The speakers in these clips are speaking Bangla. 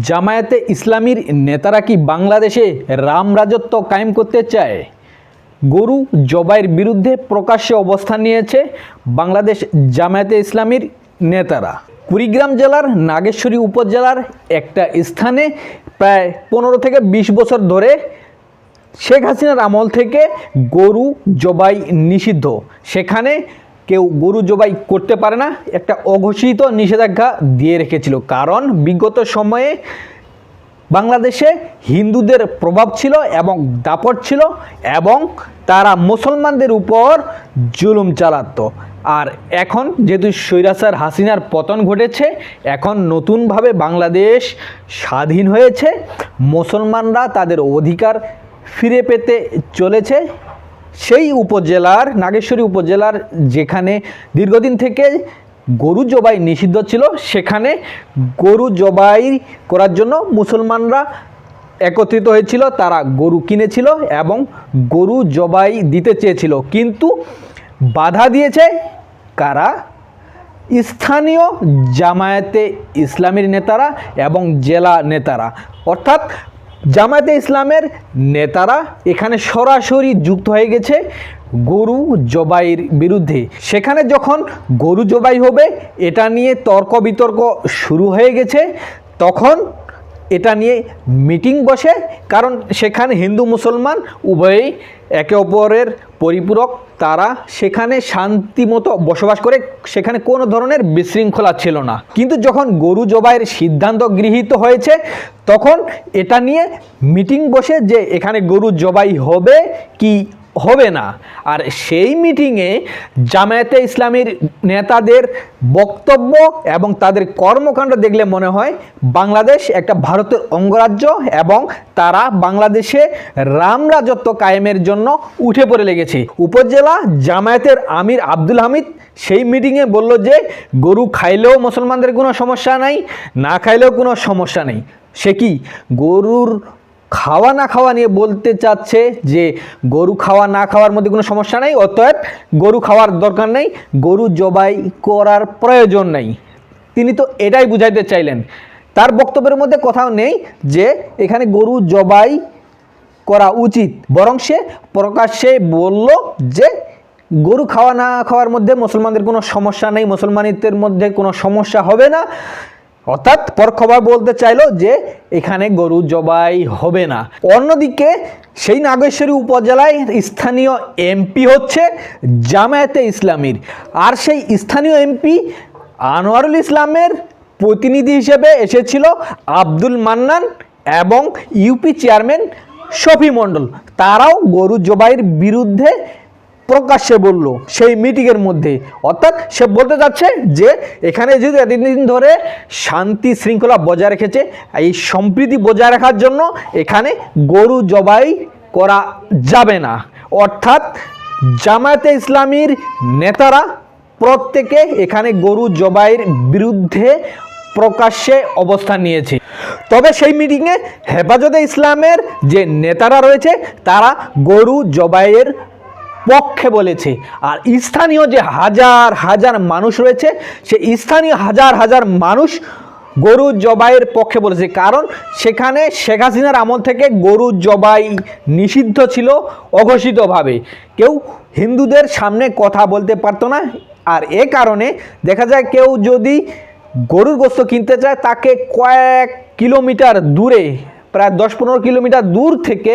জামায়াতে ইসলামীর নেতারা কি বাংলাদেশে রাম রাজত্ব কায়েম করতে চায়? গরু জবাইয়ের বিরুদ্ধে প্রকাশ্যে অবস্থান নিয়েছে বাংলাদেশ জামায়াতে ইসলামীর নেতারা। কুড়িগ্রাম জেলার নাগেশ্বরী উপজেলার একটা স্থানে প্রায় 15 থেকে 20 বছর ধরে শেখ হাসিনার আমল থেকে গরু জবাই নিষিদ্ধ। সেখানে কেউ গরু জবাই করতে পারে না, একটা অঘোষিত নিষেধাজ্ঞা দিয়ে রেখেছিল। কারণ বিগত সময়ে বাংলাদেশে হিন্দুদের প্রভাব ছিল এবং দাপট ছিল এবং তারা মুসলমানদের উপর জুলুম চালাতো। আর এখন যেহেতু স্বৈরাচার হাসিনার পতন ঘটেছে, এখন নতুনভাবে বাংলাদেশ স্বাধীন হয়েছে, মুসলমানরা তাদের অধিকার ফিরে পেতে চলেছে। সেই উপজেলার নাগেশ্বরী উপজেলার যেখানে দীর্ঘদিন থেকে গরু জবাই নিষিদ্ধ ছিল, সেখানে গরু জবাই করার জন্য মুসলমানরা একত্রিত হয়েছিল। তারা গরু কিনেছিল এবং গরু জবাই দিতে চেয়েছিল, কিন্তু বাধা দিয়েছে কারা? স্থানীয় জামায়াতে ইসলামীর নেতারা এবং জেলা নেতারা। অর্থাৎ জামায়াতে ইসলামের নেতারা এখানে সরাসরি যুক্ত হয়ে গেছে গরু জবাইয়ের বিরুদ্ধে। সেখানে যখন গরু জবাই হবে এটা নিয়ে তর্ক বিতর্ক শুরু হয়ে গেছে, তখন এটা নিয়ে মিটিং বসে। কারণ সেখানে হিন্দু মুসলমান উভয়েই একে অপরের পরিপূরক, তারা সেখানে শান্তিমতো বসবাস করে, সেখানে কোনো ধরনের বিশৃঙ্খলা ছিল না। কিন্তু যখন গরু জবাইয়ের সিদ্ধান্ত গৃহীত হয়েছে তখন এটা নিয়ে মিটিং বসে যে এখানে গরু জবাই হবে কি হবে না। আর সেই মিটিংয়ে জামায়াতে ইসলামীর নেতাদের বক্তব্য এবং তাদের কর্মকাণ্ড দেখলে মনে হয় বাংলাদেশ একটা ভারতের অঙ্গরাজ্য এবং তারা বাংলাদেশে রাম রাজত্ব কায়েমের জন্য উঠে পড়ে লেগেছে। উপজেলা জামায়াতের আমির আব্দুল হামিদ সেই মিটিংয়ে বলল যে গরু খাইলেও মুসলমানদের কোনো সমস্যা নাই, না খাইলেও কোনো সমস্যা নেই। সে কি গরুর খাওয়া না খাওয়া নিয়ে বলতে চাচ্ছে যে গরু খাওয়া না খাওয়ার মধ্যে কোনো সমস্যা নেই, অতএব গরু খাওয়ার দরকার নেই, গরু জবাই করার প্রয়োজন নেই। তিনি তো এটাই বুঝাইতে চাইলেন। তার বক্তব্যের মধ্যে কোথাও নেই যে এখানে গরু জবাই করা উচিত, বরং সে প্রকাশ্যে বলল যে গরু খাওয়া না খাওয়ার মধ্যে মুসলমানদের কোনো সমস্যা নেই, মুসলমানিত্বের মধ্যে কোনো সমস্যা হবে না। অর্থাৎ পরোক্ষভাবে বলতে চাইলো যে এখানে গরু জবাই হবে না। অন্যদিকে সেই নাগেশ্বরী উপজেলায় স্থানীয় এমপি হচ্ছে জামায়াতে ইসলামীর, আর সেই স্থানীয় এমপি আনোয়ারুল ইসলামের প্রতিনিধি হিসেবে এসেছিল আব্দুল মান্নান এবং ইউপি চেয়ারম্যান শফি মণ্ডল। তারাও গরু জবাইয়ের বিরুদ্ধে প্রকাশ্যে বলল সেই মিটিংয়ের মধ্যে। অর্থাৎ সে বলতে যাচ্ছে যে এখানে যেহেতু এতদিন ধরে শান্তি শৃঙ্খলা বজায় রেখেছে, এই সম্প্রীতি বজায় রাখার জন্য এখানে গরু জবাই করা যাবে না। অর্থাৎ জামায়াতে ইসলামীর নেতারা প্রত্যেকে এখানে গরু জবাইয়ের বিরুদ্ধে প্রকাশ্যে অবস্থান নিয়েছে। তবে সেই মিটিংয়ে হেফাজতে ইসলামের যে নেতারা রয়েছে তারা গরু জবাইয়ের পক্ষে বলেছে। আর স্থানীয় যে হাজার হাজার মানুষ রয়েছে সে স্থানীয় হাজার হাজার মানুষ গরু জবাইয়ের পক্ষে বলেছে। কারণ সেখানে শেখ হাসিনার আমল থেকে গরু জবাই নিষিদ্ধ ছিল অঘোষিতভাবে, কেউ হিন্দুদের সামনে কথা বলতে পারতো না। আর এ কারণে দেখা যায় কেউ যদি গরুর গোশত কিনতে চায় তাকে কয়েক কিলোমিটার দূরে, প্রায় 10-15 কিলোমিটার দূর থেকে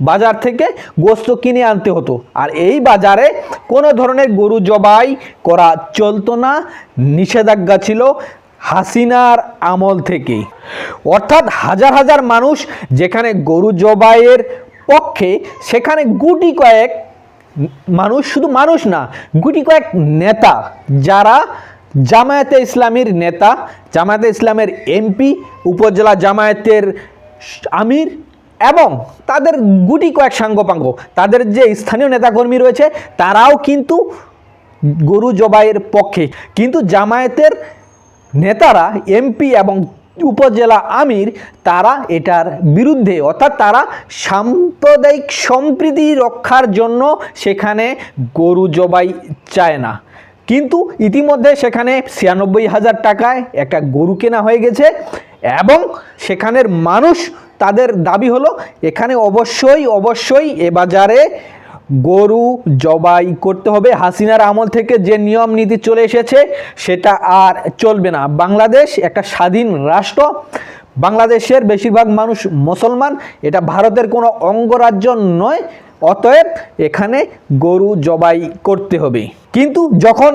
বাজার থেকে গোশত কিনে আনতে হতো। আর এই বাজারে কোনো ধরনের গরু জবাই করা চলতো না, নিষেধাজ্ঞা ছিল হাসিনার আমল থেকেই। অর্থাৎ হাজার হাজার মানুষ যেখানে গরু জবাইয়ের পক্ষে, সেখানে গুটি কয়েক মানুষ, শুধু মানুষ না, গুটি কয়েক নেতা যারা জামায়াতে ইসলামীর নেতা, জামায়াতে ইসলামের এমপি, উপজেলা জামায়াতের আমির এবং তাদের গুটি কয়েক সাঙ্গপাঙ্গ, তাদের যে স্থানীয় নেতাকর্মী রয়েছে তারাও কিন্তু গরু জবাইয়ের পক্ষে। কিন্তু জামায়াতের নেতারা, এমপি এবং উপজেলা আমির, তারা এটার বিরুদ্ধে। অর্থাৎ তারা সাম্প্রদায়িক সম্প্রীতি রক্ষার জন্য সেখানে গরু জবাই চায় না। কিন্তু ইতিমধ্যে সেখানে ৯৬,০০০ টাকায় একটা গরু কেনা হয়ে গেছে এবং সেখানের মানুষ তাদের দাবি হলো এখানে অবশ্যই এ বাজারে গরু জবাই করতে হবে। হাসিনার আমল থেকে যে নিয়ম নীতি চলে এসেছে সেটা আর চলবে না। বাংলাদেশ একটা স্বাধীন রাষ্ট্র, বাংলাদেশের বেশিরভাগ মানুষ মুসলমান, এটা ভারতের কোনো অঙ্গরাজ্য নয়, অতএব এখানে গরু জবাই করতে হবে। কিন্তু যখন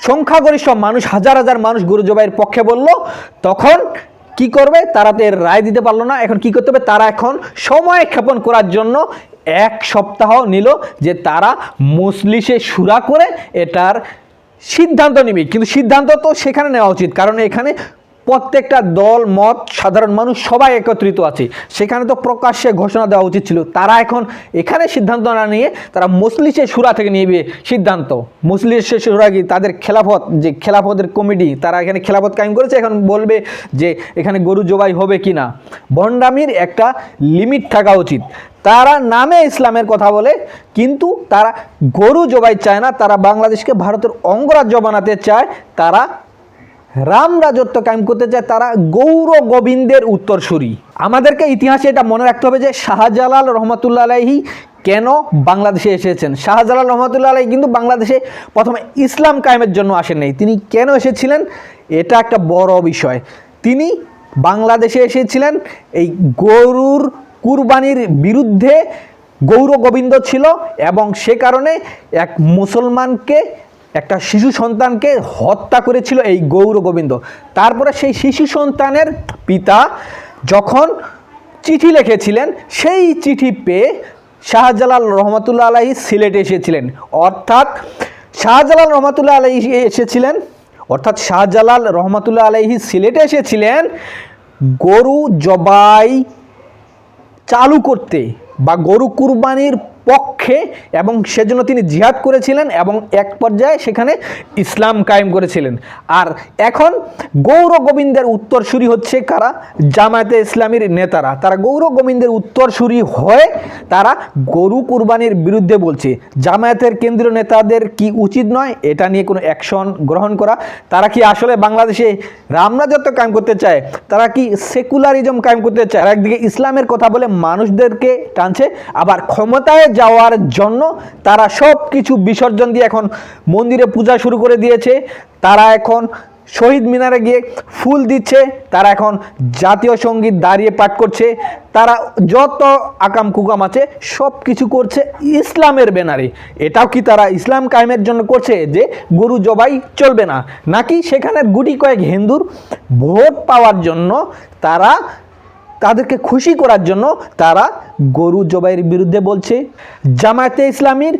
সংখ্যাগরিষ্ঠ মানুষ, হাজার হাজার মানুষ গরু জবাইয়ের পক্ষে বলল, তখন কি করবে? তারা তো এর রায় দিতে পারলো না। এখন কি করতে হবে? তারা এখন সময় ক্ষেপণ করার জন্য 1 সপ্তাহ নিল যে তারা মজলিসে শুরা করে এটার সিদ্ধান্ত নেবে। কিন্তু সিদ্ধান্ত তো সেখানে নেওয়া উচিত, কারণ এখানে প্রত্যেকটা দল মত সাধারণ মানুষ সবাই একত্রিত আছে, সেখানে তো প্রকাশ্যে ঘোষণা দেওয়া উচিত ছিল। তারা এখন এখানে সিদ্ধান্ত না নিয়ে তারা মজলিসে শুরা থেকে নিবে সিদ্ধান্ত। মজলিসে শুরা কি তাদের খেলাফত, যে খেলাফতের কমিটি, তারা এখানে খেলাফত কায়েম করেছে, এখন বলবে যে এখানে গরু জবাই হবে কি না। ভণ্ডামির একটা লিমিট থাকা উচিত। তারা নামে ইসলামের কথা বলে, কিন্তু তারা গরু জবাই চায় না। তারা বাংলাদেশকে ভারতের অঙ্গরাজ্য বানাতে চায়, তারা রাম রাজত্ব কায়েম করতে চায়, তারা গৌর গোবিন্দের উত্তরসূরি। আমাদেরকে ইতিহাসে এটা মনে রাখতে হবে যে শাহজালাল রহমতুল্লাহ আলাইহি কেন বাংলাদেশে এসেছেন। শাহজালাল রহমতুল্লাহ আলাইহি কিন্তু বাংলাদেশে প্রথমে ইসলাম কায়েমের জন্য আসেননি। তিনি কেন এসেছিলেন এটা একটা বড় বিষয়। তিনি বাংলাদেশে এসেছিলেন এই গরুর কুরবানির বিরুদ্ধে। গৌর গোবিন্দ ছিল এবং সে কারণে এক মুসলমানকে, একটা শিশু সন্তানকে হত্যা করেছিল এই গৌর গোবিন্দ। তারপরে সেই শিশু সন্তানের পিতা যখন চিঠি লিখেছিলেন, সেই চিঠি পেয়ে শাহজালাল রহমতুল্লাহ আলাইহি সিলেটে এসেছিলেন। অর্থাৎ শাহজালাল রহমতুল্লাহ আলাইহি সিলেটে এসেছিলেন গরু জবাই চালু করতে বা গরু কুরবানির পক্ষে, এবং সেজন্য তিনি জিহাদ করেছিলেন এবং এক পর্যায়ে সেখানে ইসলাম কায়েম করেছিলেন। আর এখন গৌর গোবিন্দের উত্তরসূরি হচ্ছে কারা? জামায়াতে ইসলামীর নেতারা। তারা গৌর গোবিন্দের উত্তরসূরি হয়ে তারা গরু কুরবানির বিরুদ্ধে বলছে। জামায়াতের কেন্দ্রীয় নেতাদের কি উচিত নয় এটা নিয়ে কোনো অ্যাকশন গ্রহণ করা? তারা কি আসলে বাংলাদেশে রামরাজত্ব কায়েম করতে চায়? তারা কি সেকুলারিজম কায়েম করতে চায়? একদিকে ইসলামের কথা বলে মানুষদেরকে টানছে, আবার ক্ষমতায় যাওয়ার জন্য তারা সব কিছু বিসর্জন দিয়ে এখন মন্দিরে পূজা শুরু করে দিয়েছে। তারা এখন শহীদ মিনারে গিয়ে ফুল দিচ্ছে, তারা এখন জাতীয় সঙ্গীত দাঁড়িয়ে পাঠ করছে, তারা যত আকাম কুকাম আছে সব কিছু করছে ইসলামের ব্যানারে। এটাও কি তারা ইসলাম কায়েমের জন্য করছে যে গরু জবাই চলবে না? নাকি সেখানে গুটি কয়েক হিন্দুর ভোট পাওয়ার জন্য, তারা তাদেরকে খুশি করার জন্য তারা গরু জবাইয়ের বিরুদ্ধে বলছে? জামায়াতে ইসলামীর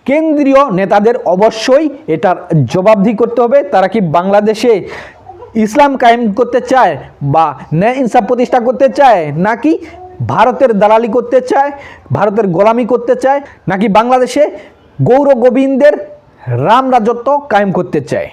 কেন্দ্রীয় নেতাদের অবশ্যই এটার জবাবদিহি করতে হবে। তারা কি বাংলাদেশে ইসলাম কায়েম করতে চায় বা ন্যায় ইনসাফ প্রতিষ্ঠা করতে চায়, নাকি ভারতের দালালি করতে চায়, ভারতের গোলামি করতে চায়, নাকি বাংলাদেশে গৌর গোবিন্দের রাম রাজত্ব কায়েম করতে চায়?